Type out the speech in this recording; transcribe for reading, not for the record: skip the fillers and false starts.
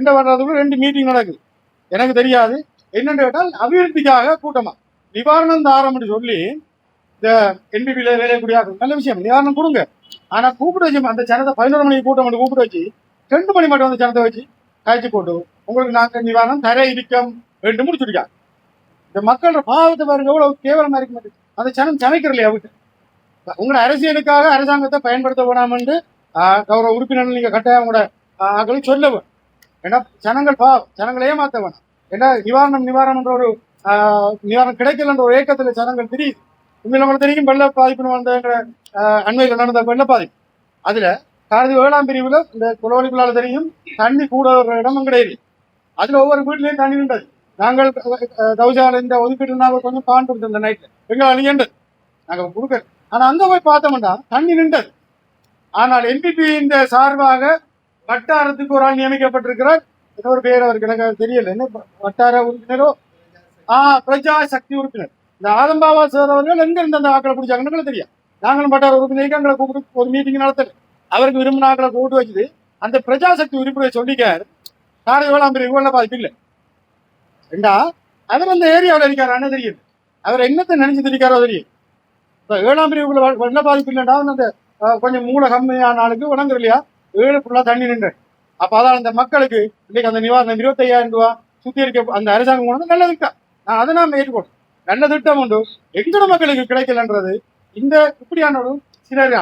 சண்டை வர்றதுக்குள்ள 2 மீட்டிங் நடக்குது. எனக்கு தெரியாது என்னன்னு கேட்டால் அபிவிருத்திக்காக கூட்டமா நிவாரணம் தாரம்னு சொல்லி இந்த என்பிபியில வேலையக்கூடிய நல்ல விஷயம் நிவாரணம் கொடுங்க. ஆனா கூப்பிட்டு வச்சு அந்த ஜனத்தை 11 மணிக்கு கூட்டம் மட்டும் கூப்பிட்டு வச்சு 2 மணி மட்டும் அந்த ஜனத்தை வச்சு காய்ச்சி போட்டு உங்களுக்கு நாங்கள் நிவாரணம் தர இருக்கம் ரெண்டு முடிச்சுருக்காங்க. இந்த மக்களோட பாவத்தை பாருங்க எவ்வளவு கேவலமா இருக்க மாட்டேங்குது. அந்த ஜனம் சமைக்கிறலையா விட்டு உங்களோட அரசியலுக்காக அரசாங்கத்தை பயன்படுத்த வேணாம்னு கௌரவ உறுப்பினர்கள் நீங்க கட்டாயம் உங்களோட ஆக்களை சொல்ல வேணும். ஏன்னா ஜனங்கள் பாவம், ஜனங்களை ஏமாத்த வேணாம். ஏன்னா நிவாரணம்ன்ற ஒரு நிவாரணம் கிடைக்கலன்ற ஒரு ஏக்கத்துல ஜனங்கள் தெரியுது. உண்மையில நம்மளுக்கு தெரியும் வெள்ள பாதிப்புன்னு வந்த அண்மையில் நடந்த வெள்ள பாதிப்பு. அதுல காரதி 7ஆம் பிரிவுல இந்த குளவழிக்குள்ளால தெரியும் தண்ணி கூட ஒரு இடமும் கிடையாது. அதுல ஒவ்வொரு வீட்லயும் தண்ணி நின்றது. நாங்கள் தௌசால இந்த ஒதுக்கீட்டு நாங்கள் கொஞ்சம் பான் கொடுத்தோம் இந்த நைட்ல எங்க அழியண்டது நாங்கள் கொடுக்க. ஆனா அங்க போய் பார்த்தோம்னா தண்ணி நின்றது. ஆனால் என்பிபி இந்த சார்பாக வட்டாரத்துக்கு ஒரு ஆள் நியமிக்கப்பட்டிருக்கிறார். ஏதோ ஒரு பேர் அவருக்கு எனக்கு தெரியல, என்ன வட்டார உறுப்பினரோ பிரஜா சக்தி உறுப்பினர். இந்த ஆதம்பாவா சார் அவர்கள் எங்க இருந்து அந்த ஆக்களை பிடிச்சாங்கன்னு தெரியும். நாங்களும் வட்டார உறுப்பினருக்கு எங்களை கூப்பிட்டு ஒரு மீட்டிங் நடத்தல. அவருக்கு விரும்பின ஆக்களை கூப்பிட்டு வச்சுது அந்த பிரஜா சக்தி உறுப்பினர் சொல்லிக்காரு காரை 7ஆம் பிரிவு வெள்ள பாதிப்பு இல்லை ரெண்டா. அவர் அந்த ஏரியாவில் இருக்காரு தெரியுது. அவர் என்னத்தை நினைச்சு இருக்காரோ தெரியும். இப்போ 7ஆம் பிரிவுக்குள்ள வெள்ள பாதிப்பு இல்லைண்டா அந்த கொஞ்சம் மூளை கம்மியான ஆளுக்கு வணங்குற இல்லையா 7 ஃபுல்லா தண்ணி நின்று. அப்ப அதான் அந்த மக்களுக்கு இன்னைக்கு அந்த நிவாரணம் 25,000 ரூபாய் சுத்தி இருக்க அந்த அரசாங்கம் கொண்டு நல்ல திட்டம். அதை நாம் ஏற்றுக்கொள்ளும். நல்ல திட்டம் உண்டு எங்கட மக்களுக்கு கிடைக்கலன்றது இந்த இப்படியான ஒரு சிலர்